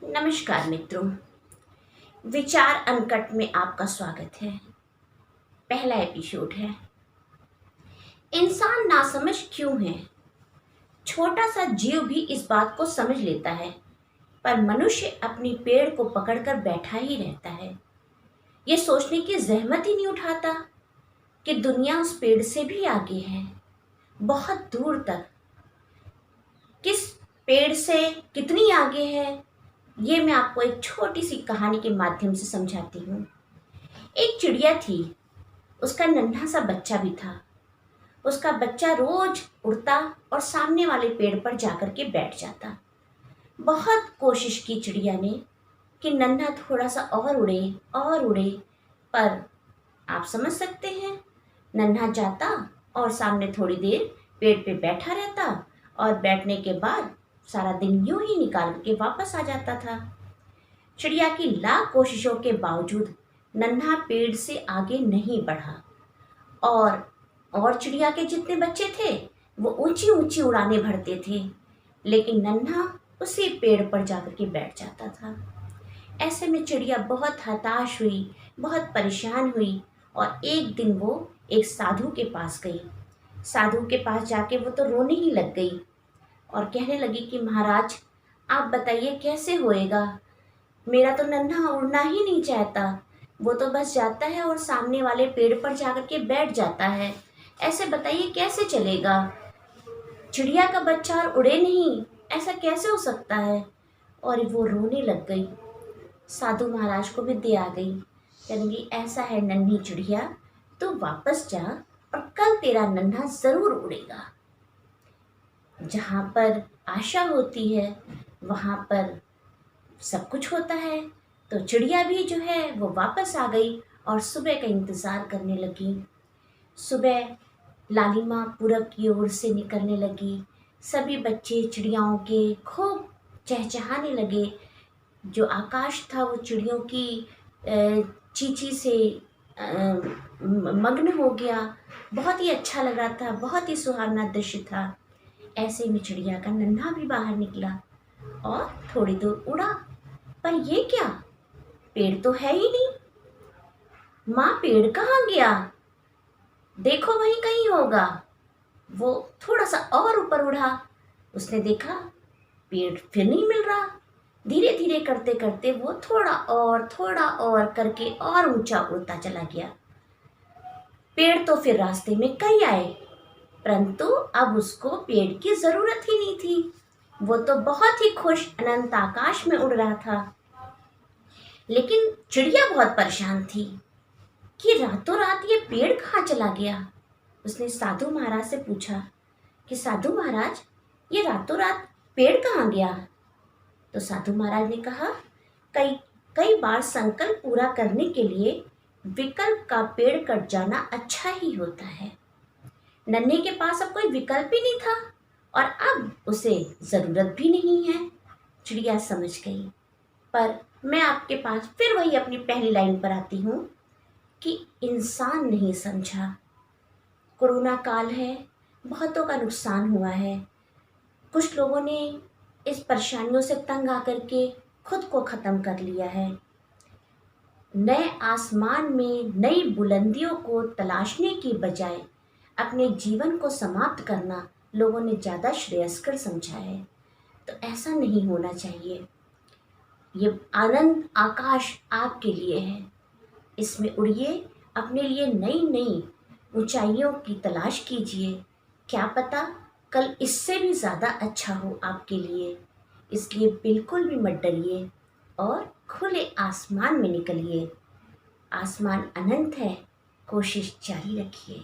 नमस्कार मित्रों। विचार अनकट में आपका स्वागत है। पहला एपिसोड है। इंसान नासमझ क्यों है? छोटा सा जीव भी इस बात को समझ लेता है, पर मनुष्य अपनी पेड़ को पकड़कर बैठा ही रहता है। ये सोचने की जहमत ही नहीं उठाता कि दुनिया उस पेड़ से भी आगे है, बहुत दूर तक। किस पेड़ से कितनी आगे है, ये मैं आपको एक छोटी सी कहानी के माध्यम से समझाती हूँ। एक चिड़िया थी, उसका नन्हा सा बच्चा भी था। उसका बच्चा रोज उड़ता और सामने वाले पेड़ पर जाकर के बैठ जाता। बहुत कोशिश की चिड़िया ने कि नन्हा थोड़ा सा और उड़े, पर आप समझ सकते हैं, नन्हा जाता और सामने थोड़ी देर पेड़ पे बैठा रहता और बैठने के बाद सारा दिन यूं ही निकाल के वापस आ जाता था। चिड़िया की लाख कोशिशों के बावजूद नन्हा पेड़ से आगे नहीं बढ़ा और चिड़िया के जितने बच्चे थे वो ऊंची ऊंची उड़ानें भरते थे, लेकिन नन्हा उसी पेड़ पर जाकर के बैठ जाता था। ऐसे में चिड़िया बहुत हताश हुई, बहुत परेशान हुई और एक दिन वो एक साधु के पास गई। साधु के पास जाके वो तो रोने ही लग गई और कहने लगी कि महाराज, आप बताइए कैसे होएगा? मेरा तो नन्हा उड़ना ही नहीं चाहता, वो तो बस जाता है और सामने वाले पेड़ पर जाकर के बैठ जाता है। ऐसे बताइए कैसे चलेगा? चिड़िया का बच्चा और उड़े नहीं, ऐसा कैसे हो सकता है? और वो रोने लग गई। साधु महाराज को भी दया आ गई, कहने ऐसा है नन्ही चिड़िया, तो वापस जा और कल तेरा नन्हा जरूर उड़ेगा। जहाँ पर आशा होती है वहाँ पर सब कुछ होता है। तो चिड़िया भी जो है वो वापस आ गई और सुबह का इंतज़ार करने लगी। सुबह लालिमा पूरब की ओर से निकलने लगी। सभी बच्चे चिड़ियाओं के खूब चहचहाने लगे। जो आकाश था वो चिड़ियों की चींची से मग्न हो गया। बहुत ही अच्छा लग रहा था, बहुत ही सुहावना दृश्य था। ऐसे में चिड़िया का नन्हा भी बाहर निकला और थोड़ी दूर उड़ा, पर ये क्या, पेड़ तो है ही नहीं। माँ, पेड़ कहाँ गया? देखो वहीं कहीं होगा। वो थोड़ा सा और ऊपर उड़ा, उसने देखा पेड़ फिर नहीं मिल रहा। धीरे धीरे करते करते वो थोड़ा और करके और ऊंचा उड़ता चला गया। पेड़ तो फिर रास्ते में कई आए, परंतु अब उसको पेड़ की जरूरत ही नहीं थी। वो तो बहुत ही खुश अनंत आकाश में उड़ रहा था। लेकिन चिड़िया बहुत परेशान थी कि रातों रात ये पेड़ कहाँ चला गया। उसने साधु महाराज से पूछा कि साधु महाराज, ये रातों रात पेड़ कहाँ गया? तो साधु महाराज ने कहा, कई कई बार संकल्प पूरा करने के लिए विकल्प का पेड़ कट जाना अच्छा ही होता है। नन्हे के पास अब कोई विकल्प ही नहीं था और अब उसे जरूरत भी नहीं है। चिड़िया समझ गई, पर मैं आपके पास फिर वही अपनी पहली लाइन पर आती हूँ कि इंसान नहीं समझा। कोरोना काल है, बहुतों का नुकसान हुआ है। कुछ लोगों ने इस परेशानियों से तंग आकर के खुद को ख़त्म कर लिया है। नए आसमान में नई बुलंदियों को तलाशने की बजाय अपने जीवन को समाप्त करना लोगों ने ज़्यादा श्रेयस्कर समझा है। तो ऐसा नहीं होना चाहिए। ये आनंद आकाश आपके लिए है, इसमें उड़िए, अपने लिए नई नई ऊंचाइयों की तलाश कीजिए। क्या पता कल इससे भी ज़्यादा अच्छा हो आपके लिए। इसलिए बिल्कुल भी मत डरिए और खुले आसमान में निकलिए। आसमान अनंत है, कोशिश जारी रखिए।